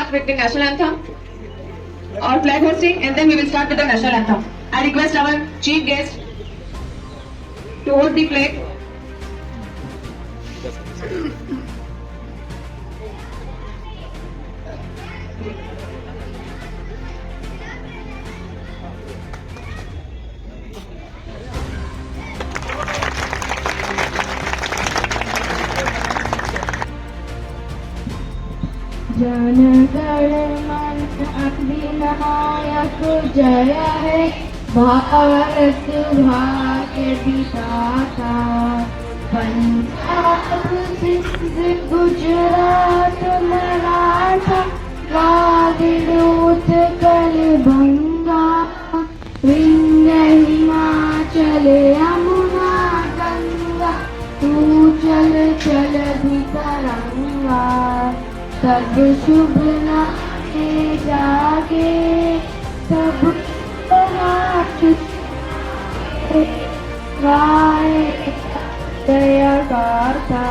start with the national anthem or flag hosting, and then we will start with the national anthem. I request our chief guest to hold the flag. जनगण मन अधिनायक जय है, भारत भाग्य विधाता। पंजाब सिंध गुजरात मराठा, द्राविड़ उत्कल बंगा, विंध्य हिमाचल यमुना गंगा, तू चल चल भितरंगा। तब शुभ नामे जागे, तब रात गाए जय गाथा।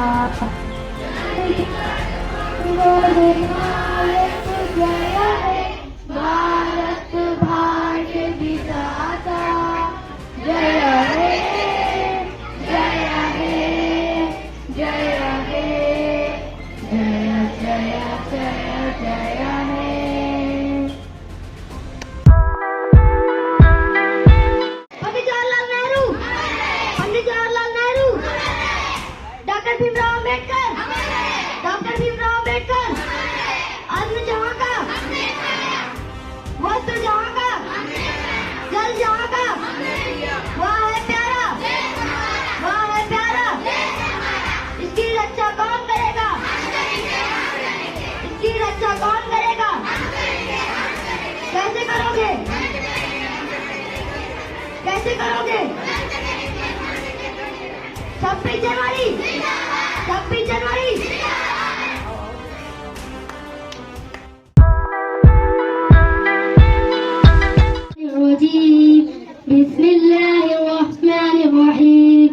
जय है भारत भाग्य विधाता। जय है जय है जय है जय जय जय जय है। पंडित जवाहरलाल नेहरू, पंडित जवाहरलाल नेहरू, डॉक्टर भीमराव अम्बेडकर, डॉक्टर भीमराव अम्बेडकर, अन्न जहाँ का, वस्त्र जहाँ का, जल जहाँ का, वह है प्यारा, वह है प्यारा। इसकी रक्षा कौन करेगा? इसकी रक्षा कौन करेगा? कैसे करोगे? कैसे करोगे? 26 जनवरी, 26 जनवरी। बिस्मिल्लाहिर्रहमानिर्रहीम।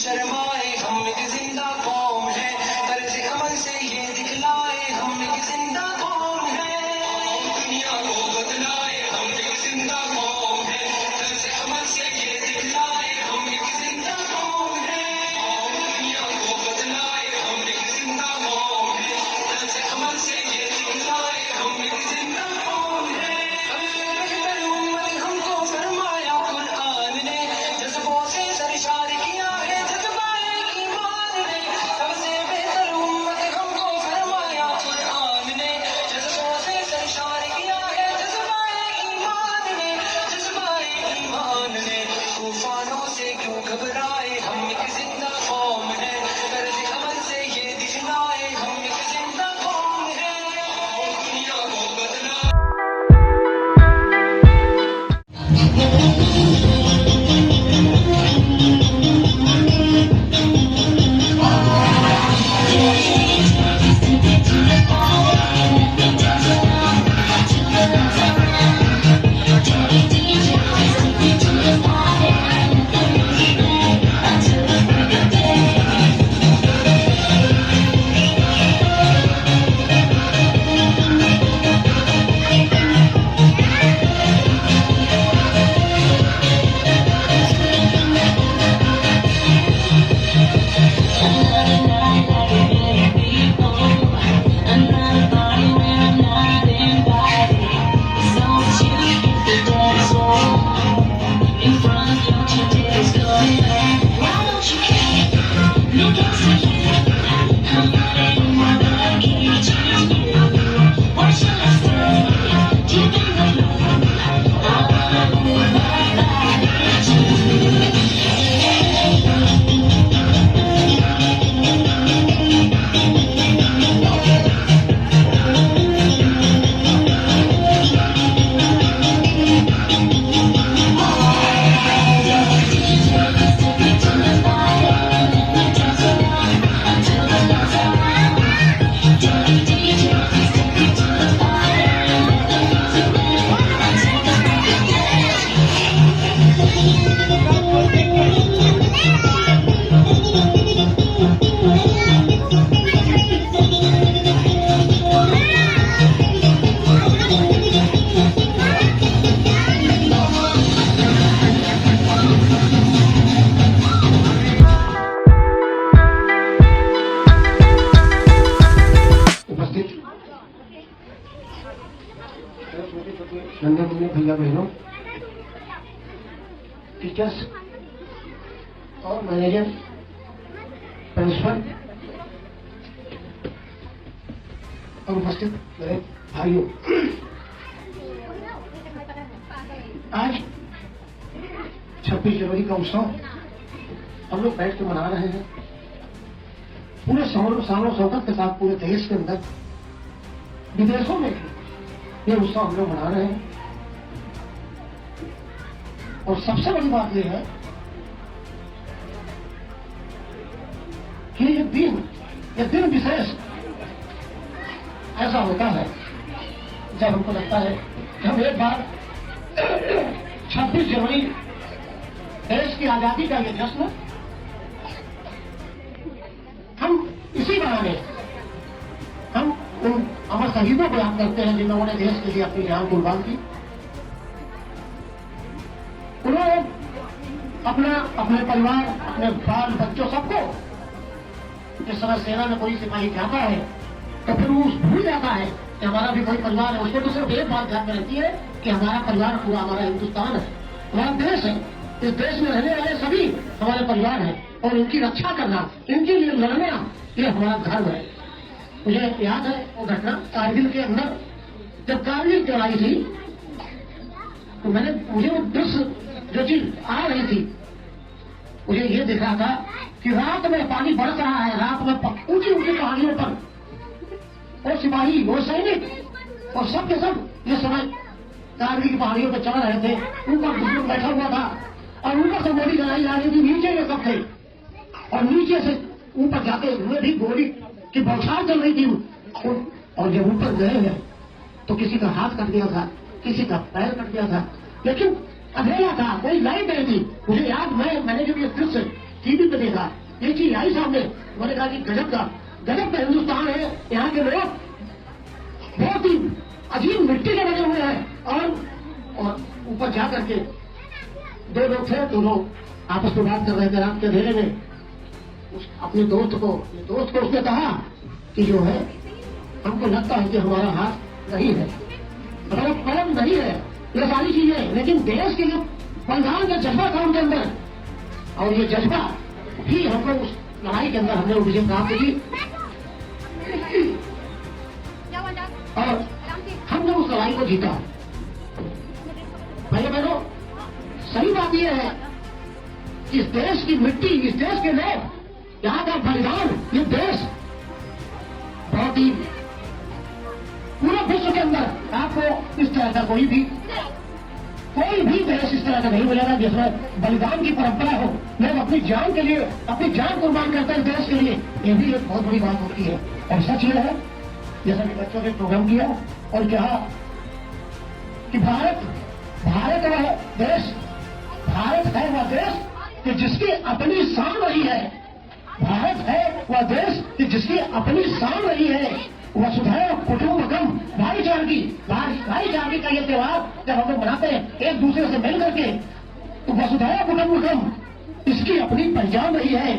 शर्माए हम एक जिंदा कौम है, तर्ज अमल से ये दिखलाए हम एक जिंदा कौम है। दुनिया को बदलाए हम एक जिंदा कौम है, तर्ज अमल से ये दिखलाए हम एक जिंदा कौम है। दुनिया को बदलाए हम एक जिंदा कौम है, तर्ज अमल से ये दिखलाए हम एक जिंदा कौम है। सबसे बेहतर उम्मत हमको फरमाया कुरान ने, जज्बों से सरशार किया है जज्बाए ईमान ने। सबसे बेहतर उम्मत हमको फरमाया कुरान ने, जज्बों से सरशार किया है जज्बाए ईमान ने। जज्बाए ईमान ने तूफानों से क्यों घबराए हम एक जिंदा कौम है, तर्ज अमल से ये दिखलाए हम एक जिंदा कौम है। दुनिया को बदला नन्हे मुन्ने भैया बहनों, टीचर्स और मैनेजर, प्रिंसिपल और उपस्थित मेरे भाइयों, आज 26 जनवरी का उत्सव हम लोग बैठ के मना रहे हैं। पूरे सालों शौकत के साथ पूरे देश के अंदर, विदेशों में भी ये उत्सव हम लोग मना रहे हैं। और सबसे बड़ी बात यह है कि ये दिन विशेष ऐसा होता है जब हमको लगता है कि हम एक बार 26 जनवरी देश की आजादी का ये जश्न हम इसी बहाने हम उन अमर शहीदों को याद करते हैं जिन्होंने देश के लिए अपनी जान कुर्बान की। उन्होंने अपने परिवार, अपने बाल बच्चों सबको, जिस समय सेना में कोई सिपाही जाता है तो फिर वो भूल जाता है कि हमारा भी कोई परिवार है। उसको तो सिर्फ एक बात ध्यान में रहती है कि हमारा परिवार पूरा हमारा हिंदुस्तान है, हमारा देश है। इस देश में रहने वाले सभी हमारे परिवार हैं और इनकी रक्षा करना, इनके लिए लड़ना, ये हमारा धर्म है। मुझे याद है वो घटना कारगिल के अंदर, जब कारगिल की लड़ाई थी तो मुझे वो दृश्य जो चीज आ रही थी, मुझे ये दिख रहा था कि रात में पानी बरस रहा है, रात में ऊंची ऊंची पहाड़ियों पर, और सिपाही, वो सैनिक और सब के सब ये समय कारगिल की पहाड़ियों पर चल रहे थे। ऊपर दुश्मन बैठा हुआ था और ऊपर से गोली चलाई जा रही थी, नीचे ये सब थे और नीचे से ऊपर जाते हुए भी गोली की बौछार चल रही थी। और जब ऊपर गए हैं तो किसी का हाथ कट गया था, किसी का पैर कट गया था, लेकिन अंधेरा था, कोई लाइट नहीं थी। मुझे याद, मैंने जब ये दृश्य टीवी पे देखा, ये चीज आई सामने, मैंने कहा कि गजब का हिंदुस्तान है। यहाँ के लोग बहुत ही अजीब मिट्टी के बने हुए हैं। और ऊपर जा करके दो लोग थे, दो लोग आपस में बात कर रहे थे रात के अंधेरे में। अपने दोस्त को उसने कहा कि जो है, हमको लगता है कि हमारा हाथ नहीं है, हमारा कलम नहीं है, ये सारी चीजें, लेकिन देश के लिए बलिदान का जज्बा था उनके अंदर, और ये जज्बा भी हमको उस लड़ाई के अंदर हमने विजय प्राप्त की और हमने उस लड़ाई को जीता। भाइयों बहनों, सही बात यह है कि इस देश की मिट्टी, इस देश के लोग, यहाँ का बलिदान, ये देश बहुत ही, पूरे विश्व के अंदर आपको इस तरह का कोई भी देश इस तरह का नहीं मिलेगा जिसमें बलिदान की परंपरा हो। लोग अपनी जान के लिए अपनी जान कुर्बान करते हैं देश के लिए, ये भी एक बहुत बड़ी बात होती है। और सच ये है, जैसा कि बच्चों ने प्रोग्राम किया और कहा कि भारत वह देश, भारत है वह देश कि जिसकी अपनी शान रही है, भारत है वह देश कि जिसकी अपनी शान रही है। वसुधैव कुटुंबकम, भाईचारगी का ये त्योहार जब हम लोग मनाते हैं एक दूसरे से मिल करके, तो वसुधैव कुटुंबकम इसकी अपनी पहचान रही है।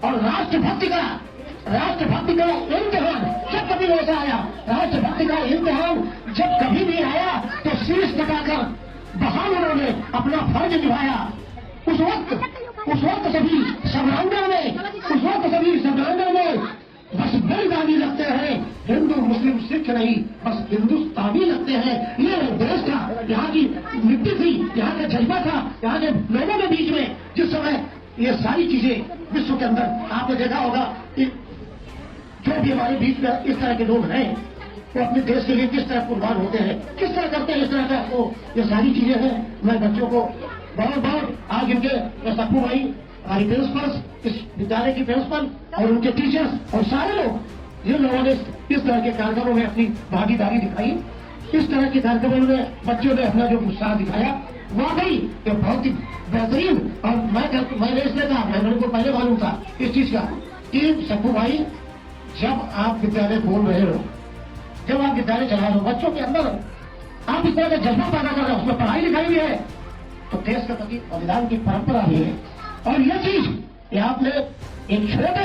और राष्ट्रभक्ति का इम्तिहान जब कभी ऐसा आया, राष्ट्रभक्ति का इम्तिहान जब कभी भी आया तो शीश झुकाकर बहाल उन्होंने अपना फर्ज निभाया। उस वक्त सभी संग्राम में बस बलिदानी लगते हैं, हिंदू मुस्लिम सिख नहीं, बस हिंदुस्तानी लगते हैं। ये देश था, यहाँ की मिट्टी थी, यहाँ का जज्बा था, यहाँ के लोगों के बीच में जिस समय ये सारी चीजें विश्व के अंदर आपने देखा होगा कि जो भी हमारे बीच में इस तरह के लोग हैं वो अपने देश के लिए किस तरह कुर्बान होते हैं, किस तरह करते हैं, इस तरह का वो ये सारी चीजें हैं। मैं बच्चों को बहुत आज इनके सप्पू भाई, हमारी प्रिंसिपल, इस विद्यालय की प्रिंसिपल और उनके टीचर्स और सारे लोग, जिन लोगों ने इस तरह के कार्यक्रमों में अपनी भागीदारी दिखाई, इस तरह के कार्यक्रमों में बच्चों ने अपना जो उत्साह दिखाया, वाकई ये बहुत ही बेहतरीन। और मैंने इसलिए कहा, मैंने उनको पहले मालूम था इस चीज का कि सप्पू भाई, जब आप विद्यालय खोल रहे हो, जब आप विद्यालय चला रहे हो, बच्चों के अंदर आप इस तरह का जज्बा पैदा कर रहे हो, उसमें पढ़ाई लिखाई भी है, तो देश के प्रति बलिदान की परंपरा भी है। और ये चीज ये आपने एक छोटे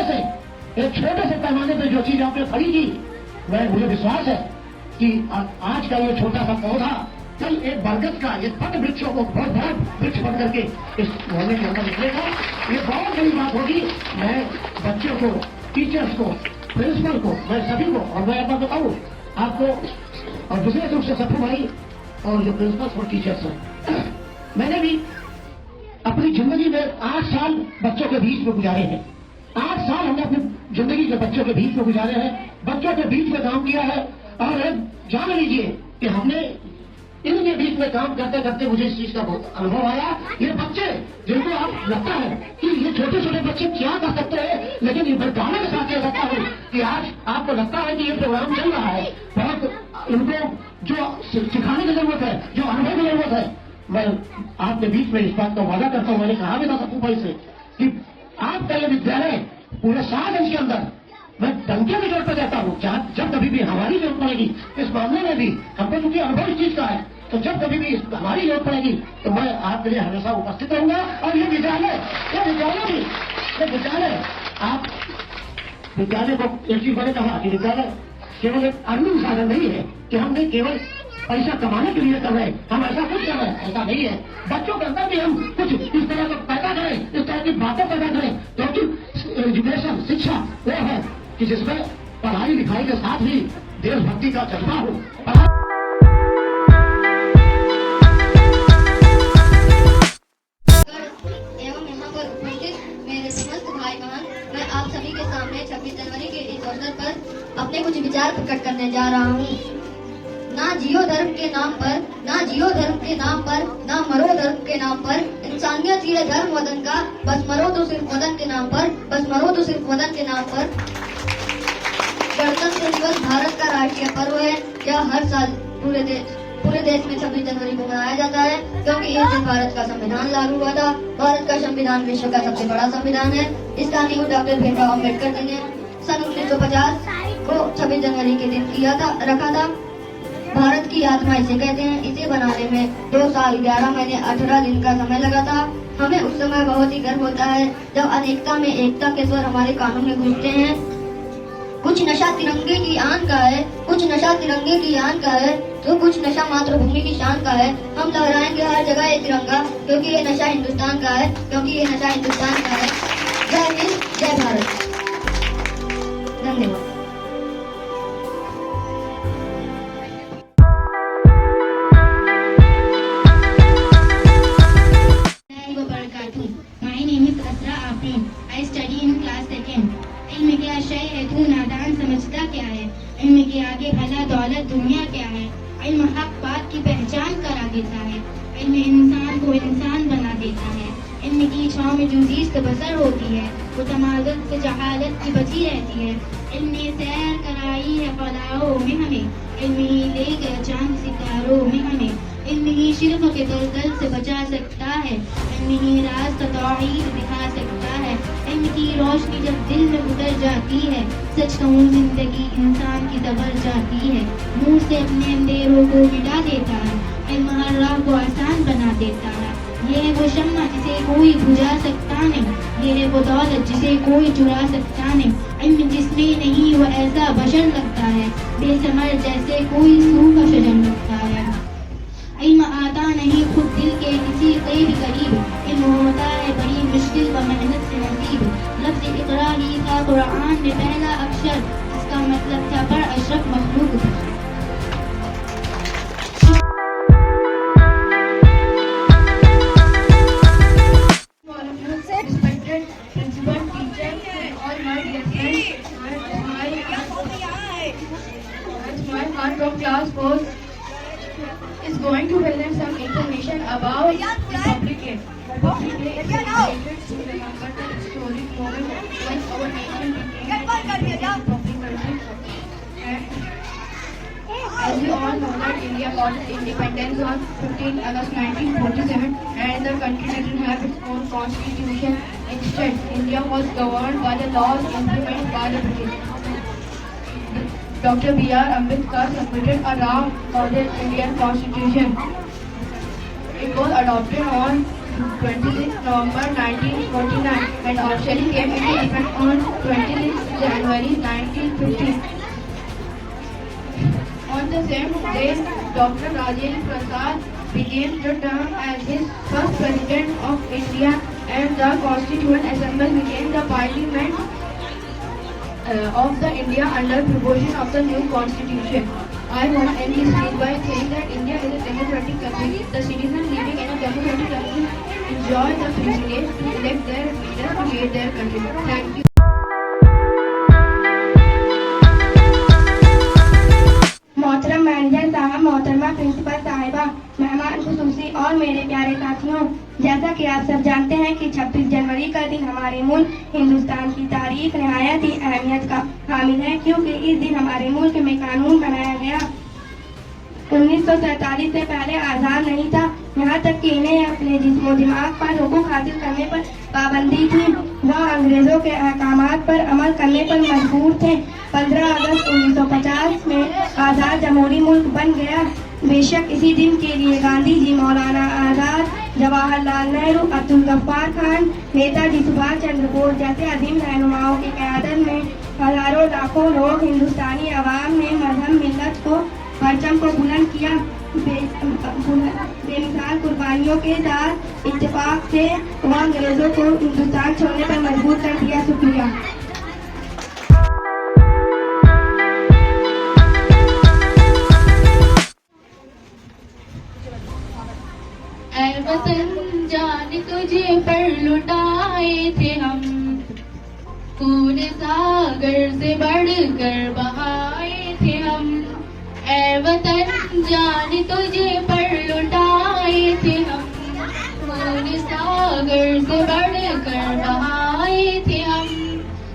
से पैमाने पर जो चीज आपने खड़ी की, मुझे विश्वास है कि आज का ये छोटा सा पौधा कल एक बरगद का, एक वट वृक्षों को बहुत बड़ा वृक्ष बन करके इस मोहल्ले के अंदर निकलेगा। ये बहुत बड़ी बात होगी। मैं बच्चों को, टीचर्स को, प्रिंसिपल को, मैं सभी को, और मैं आपको बताऊँ आपको, और विशेष रूप से सफू भाई और जो प्रिंसिपल्स और टीचर्स हैं, मैंने भी अपनी जिंदगी में 8 साल बच्चों के बीच में गुजारे हैं। 8 साल हमने अपनी जिंदगी के बच्चों के बीच में गुजारे हैं, बच्चों के बीच में काम किया है। और जान लीजिए कि हमने इनके बीच में काम करते करते मुझे इस चीज का अनुभव आया। ये बच्चे जिनको आप लगता है कि ये छोटे छोटे बच्चे क्या कर सकते हैं, लेकिन ये विद्यालय के साथ कह सकता हूँ कि आज आपको लगता है कि ये प्रोग्राम चल रहा है, बहुत इनको जो सिखाने की जरूरत है, जो अनुभव की जरूरत है, मैं आपके बीच में इस बात का वादा करता हूँ। मैंने कहा भी था सपू भाई से कि आपका ये विद्यालय पूरे 7 इंच के अंदर, मैं डंके की जरूरत पर कहता हूँ, जब कभी भी हमारी जरूरत पड़ेगी, इस मामले में भी हमको क्योंकि अनुभव इस चीज का है, तो जब कभी भी हमारी जरूरत पड़ेगी तो मैं आपके लिए हमेशा उपस्थित रहूंगा। और ये विद्यालय आप विद्यालय को एक चीज मैंने कहा कि विद्यालय केवल एक अर्निंग साधन नहीं है, कि हमने केवल पैसा कमाने के लिए कर रहे हैं, हम ऐसा कुछ कर रहे हैं, ऐसा नहीं है। बच्चों के अंदर भी हम कुछ इस तरह का पैदा करें, इस तरह की बातें पैदा करें, क्योंकि एजुकेशन, शिक्षा वो है कि जिसमें पढ़ाई लिखाई के साथ ही देशभक्ति का जज्बा हो। एवं यहाँ पर उपस्थित मेरे समस्त भाई बहन, मैं आप सभी के सामने 26 जनवरी के इस अवसर पर अपने कुछ विचार प्रकट करने जा रहा हूँ। ना जियो धर्म के नाम पर, ना जियो धर्म के नाम पर, ना मरो धर्म के नाम पर, इंसानियत ही है धर्म वतन का, बस मरो तो सिर्फ वतन के नाम पर, बस मरो तो सिर्फ वतन के नाम पर। गणतंत्र दिवस भारत का राष्ट्रीय पर्व है। यह हर साल पूरे देश में 26 जनवरी को मनाया जाता है, क्योंकि इस दिन भारत का संविधान लागू हुआ था। भारत का संविधान विश्व का सबसे बड़ा संविधान है। इसका नींव डॉक्टर भीमराव अम्बेडकर जी ने सन 1950 को 26 जनवरी के दिन रखा था। भारत की आत्मा इसे कहते हैं। इसे बनाने में 2 साल 11 महीने 18 दिन का समय लगा था। हमें उस समय बहुत ही गर्व होता है जब अनेकता में एकता के स्वर हमारे कानों में गूंजते हैं। कुछ नशा तिरंगे की आन का है, कुछ नशा तिरंगे की आन का है, तो कुछ नशा मातृभूमि की शान का है। हम लहराएंगे हर जगह ये तिरंगा, क्योंकि ये नशा हिंदुस्तान का है, क्योंकि ये नशा हिंदुस्तान का है। जय हिंद, जय भारत। धन्यवाद। My name is Asra Afrin. I study in class 2nd. इल्म क्या शय है, तू नादान समझता क्या है? इल्म के आगे भला दौलत दुनिया क्या है? इल्म हक बात की पहचान करा देता है। इल्म इंसान को इंसान बना देता है। इल्म की छाँव में जो जीस्त बसर होती है, वो तमाज़ुन से जहालत की बची रहती है। इल्म ने सैर कराई है फलाओं में हमें, इल्म ही ले गया चांद सितारों में हमें। इल्म ही शिर्क के दलदल से बचा सकता है, इल्म ही राज का तौहीद दिखा सकता है। इल्म की रोशनी जब दिल में उतर जाती है, सच कहूँ जिंदगी इंसान की संवर जाती है। नूर से अपने अंधेरों को मिटा देता है, इल्म हर राह को आसान बना देता है। ये है वो शम्मा जिसे कोई बुझा सकता नहीं, ये है वो दौलत जिसे कोई चुरा सकता नहीं। इल्म जिसमें नहीं वो ऐसा बशर लगता है, बेसमर जैसे कोई सूखा शजर लगता है। इल्म आता नहीं खुद दिल के किसी के भी करीब, इल्म होता है बड़ी मुश्किल व मेहनत से नसीब। लफ्ज़ इक़रा ही था कुरान में पहला अक्षर, इसका मतलब था पर अशरफ मखलूक था। Respected principal, teacher, all my dear friends, my heart of class course is going to present some information about Republic Day. Republic Day is celebrated to remember the historic moment when our nation became a republic country. As we all know that India got its independence on 15 August 1947 and the country didn't have its own constitution. Instead, India was governed by the laws implemented by the British. Dr. B.R. Ambedkar submitted a draft for the Indian Constitution. It was adopted on 26 November 1949 and officially came into effect on 26 January 1950. On the same day, Dr. Rajendra Prasad began the term as his first president of India, and the Constituent Assembly became the parliament of the India under provision of the new constitution. I want to end this speech by saying that India is a democratic country. The citizens living in a democratic country enjoy the privilege to elect their leader to lead their country. Thank you. मोहतरम manager साहब, मोहतरमा principal साहिबा, मेहमान खुसूसी और मेरे प्यारे साथियों, जैसा कि आप सब जानते हैं कि 26 जनवरी का दिन हमारे मुल्क हिंदुस्तान की तारीख नहायत ही अहमियत का हामिल है, क्योंकि इस दिन हमारे मुल्क में कानून बनाया गया। 1947 से पहले आज़ाद नहीं था, यहाँ तक कि इन्हें अपने जिस्मो दिमाग पर हुकूक हासिल करने पर पाबंदी थी। वह अंग्रेजों के अहकामात पर अमल करने पर मजबूर थे। 15 अगस्त 1950 में आज़ाद जमहूरी मुल्क बन गया। बेशक इसी दिन के लिए गांधी जी, मौलाना आज़ाद, जवाहरलाल नेहरू, अब्दुल गफ्फार खान, नेताजी सुभाष चंद्र बोस जैसे अजीम रहनुमाओं की क़यादत में हजारों लाखों लोग हिंदुस्तानी अवाम ने मजहब मिल्लत को परचम को बुलंद किया। बेमिसाल कुर्बानियों के साथ इत्तेफाक से वह अंग्रेजों को हिंदुस्तान छोड़ने पर मजबूर कर दिया। शुक्रिया। ऐ वतन जान तुझे पर लुटाए थे हम, खून सागर से बढ़कर बहाए थे हम। ऐ वतन जान तुझे पर लुटाए थे हम, खून सागर से बढ़कर बहाए थे हम।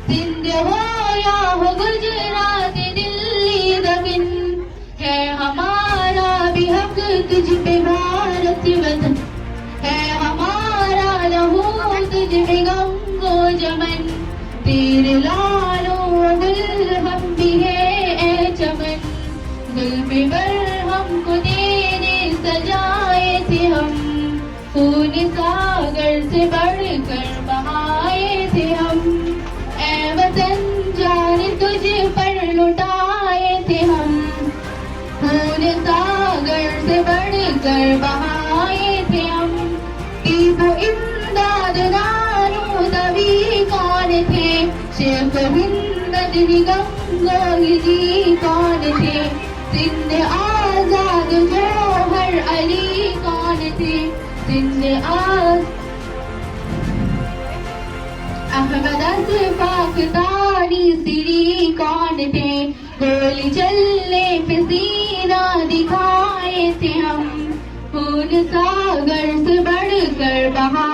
सिंध हो या हो गुजरात, दिल्ली दबिन, है हमारा भी हक तुझ पे भारत वतन, है हमारा लहू तुझ पे गंगो जमन। तेरे लालो दिल हम भी है ए चमन, दिल पे बर हमको तेरे सजाए थे हम, खून सागर से बढ़कर बहाए थे हम। ऐ वतन जान तुझे पर लुटाए थे हम, खून सागर से बढ़कर बहाए थे हम। टीपू इमदाद नानू तभी कौन थे, शेख हिंद गंगोही जी कौन थे, सिंध आजाद जौहर अली कौन थे, सिंध अहमद अशफाक तानी सिरी कौन थे, गोली चलने पे सीना दिखाए थे हम, खून सागर से बढ़कर बहा।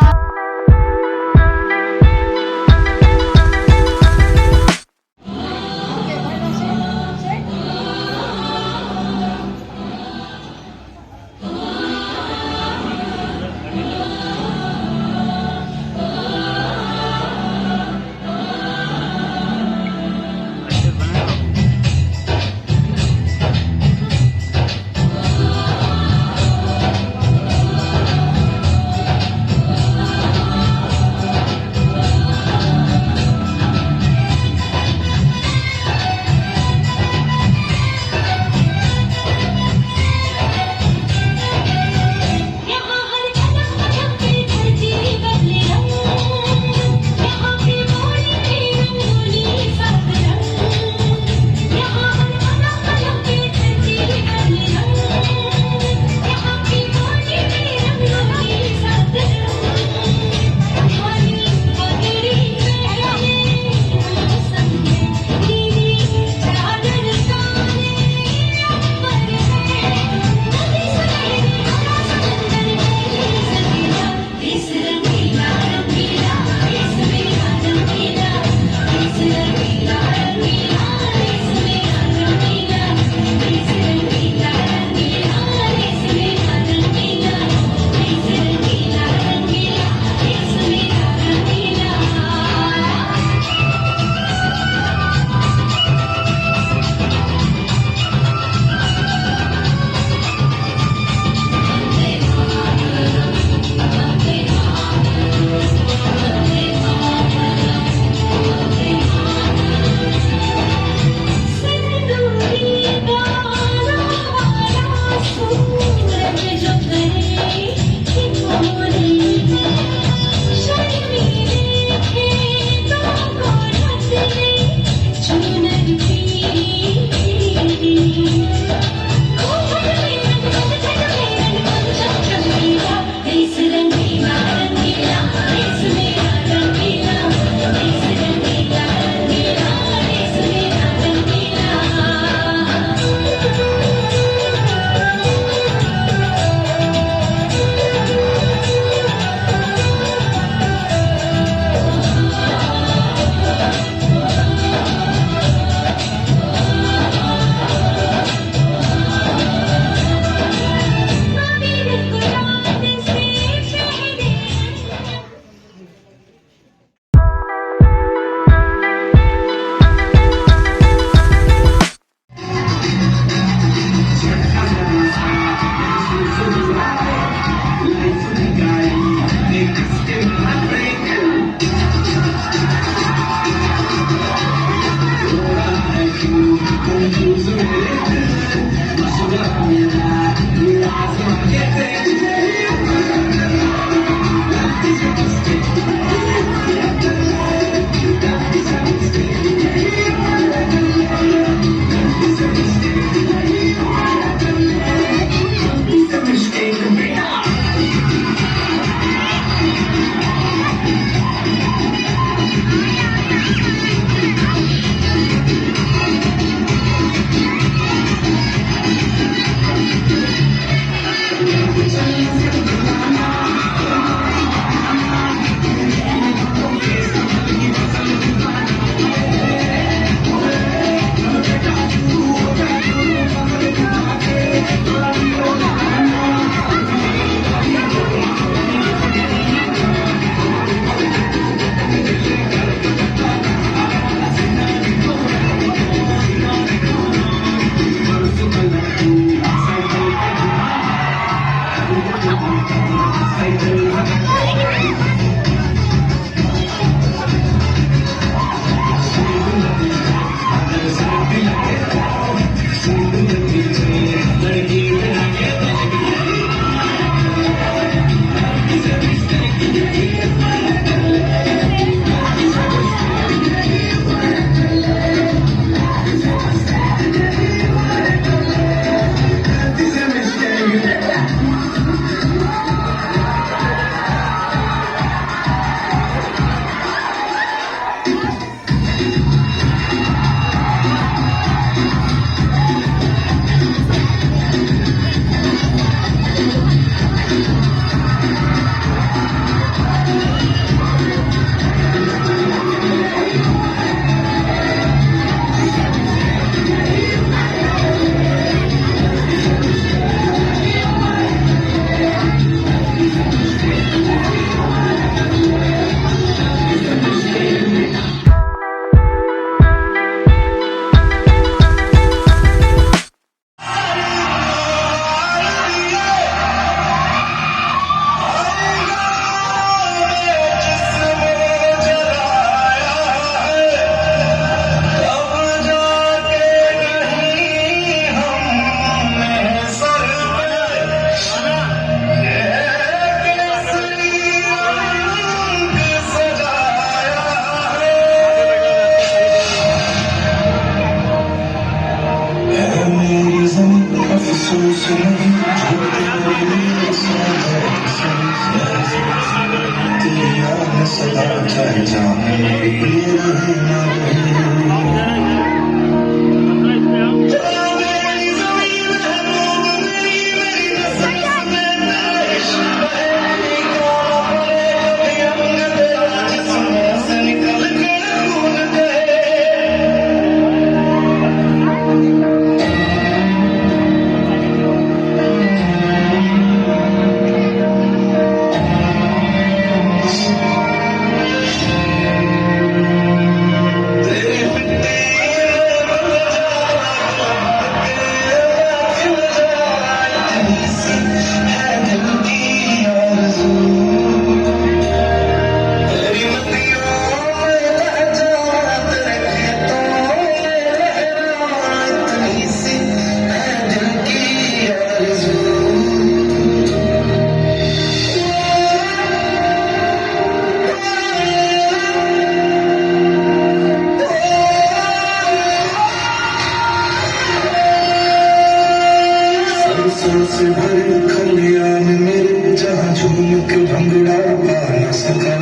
से भरे खलियान मेरे जहाँ झूम के भंगड़ा पा न सका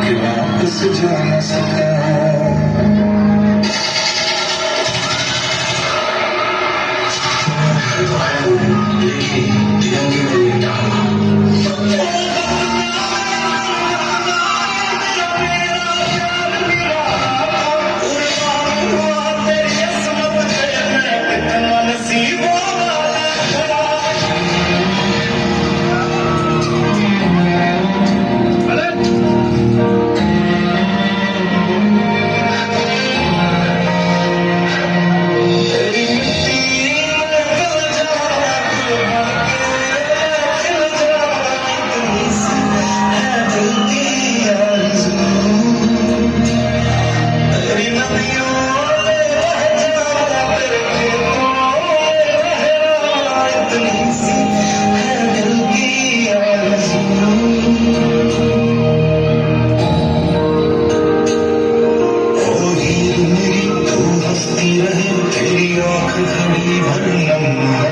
के वापस जा न सका इतनी सी है दिल की आरज़ू। ओ हीर मेरी तू हंसती रहे, तेरी आँख घड़ी भर नम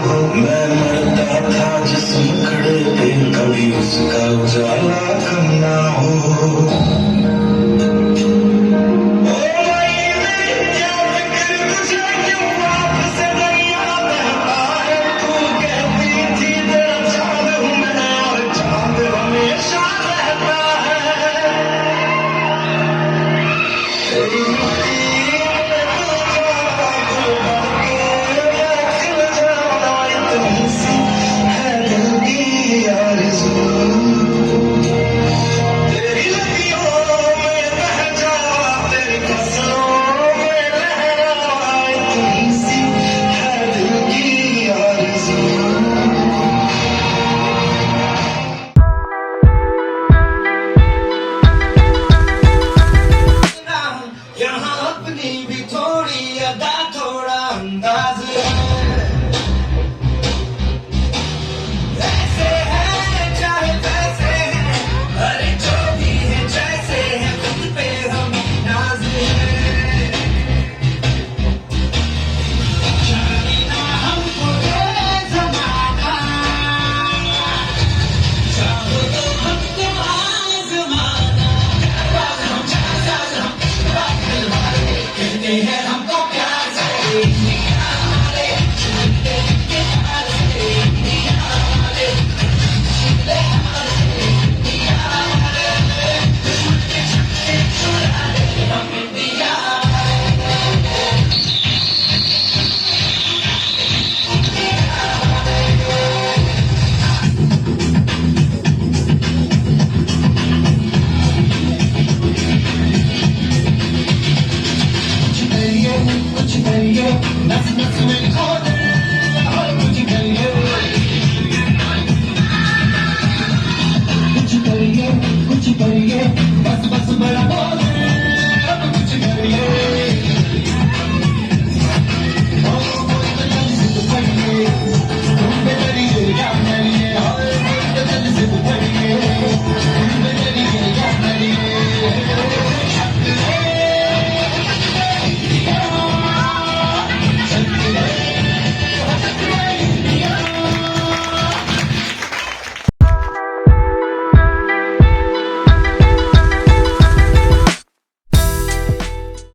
हो। मैं मरता था जिस मुखड़े पे, कभी उसका उजाला कम ना हो। यहाँ अपनी भी थोड़ी अदा, थोड़ा अंदाज है।